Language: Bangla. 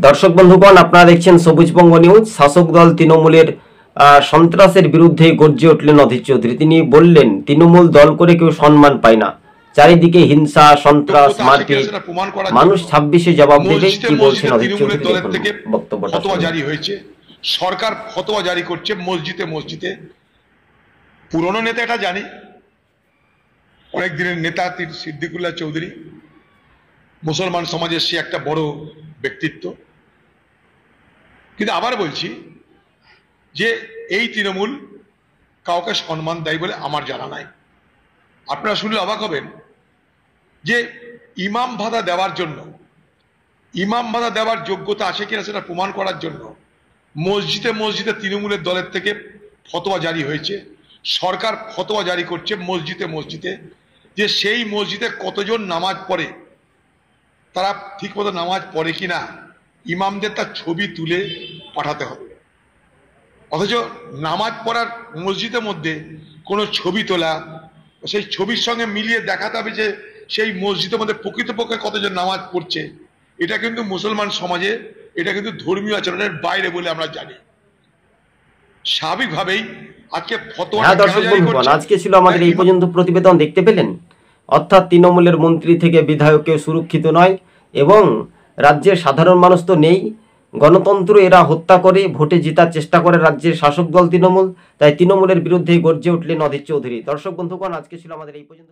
দর্শক বন্ধুগণ, আপনারা দেখছেন সবুজবঙ্গ নিউজ। শাসক দল তৃণমূলের সন্ত্রাসের বিরুদ্ধে গর্জে উঠলেন অধীর চৌধুরী। তিনি বললেন, তৃণমূল দল করে কেউ সম্মান পায় না, চারিদিকে হিংসা, সন্ত্রাস, মারপিট। মানুষ 26-এ জবাব দেবে। কি বলছেন অধীর চৌধুরী, দেখুন বক্তব্যটা। ফতোয়া জারি হয়েছে, সরকার ফতোয়া জারি করছে মসজিদে মসজিদে। পুরনো নেতা এটা জানি, অনেক দিনের নেতা সিদ্দিকুল্লাহ চৌধুরী, মুসলমান সমাজের সে একটা বড় ব্যক্তিত্ব। কিন্তু আবার বলছি যে এই তৃণমূল কাউকে সম্মান দেয় বলে আমার জানা নাই। আপনারা শুনলে অবাক হবেন যে ইমাম ভাতা দেওয়ার জন্য, ইমাম ভাতা দেওয়ার যোগ্যতা আছে কিনা সেটা প্রমাণ করার জন্য মসজিদে মসজিদে তৃণমূলের দলের থেকে ফতোয়া জারি হয়েছে। সরকার ফতোয়া জারি করছে মসজিদে মসজিদে যে সেই মসজিদে কতজন নামাজ পড়ে, তারা ঠিকমতো নামাজ পড়ে কিনা ইমামদের তার ছবি তুলে পাঠাতে হবে। অথচ নামাজ পড়ার মসজিদের মধ্যে কোনো ছবি তোলা, সেই ছবির সঙ্গে মিলিয়ে দেখাতে হবে যে সেই মসজিদের মধ্যে প্রকৃতপক্ষে কতজন নামাজ পড়ছে। এটা কিন্তু মুসলমান সমাজে, এটা কিন্তু ধর্মীয় আচরণের বাইরে বলে আমরা জানি। স্বাভাবিকভাবেই আজকে ফতোয়া। দর্শক বন্ধুগণ, আজকে ছিল আমাদের এই পর্যন্ত প্রতিবেদন। দেখতে পেলেন, অর্থাৎ তৃণমূলের মন্ত্রী থেকে বিধায়ককেও সুরক্ষিত নয় এবং রাজ্যের সাধারণ মানুষ তো নেই। গণতন্ত্র এরা হত্যা করে ভোটে জেতার চেষ্টা করে রাজ্যের শাসক দল তৃণমূল। তাই তৃণমূলের বিরুদ্ধে গর্জে উঠলেন অধীর চৌধুরী। দর্শক বন্ধুগণ, আজকে ছিল আমাদের এই পর্যন্ত।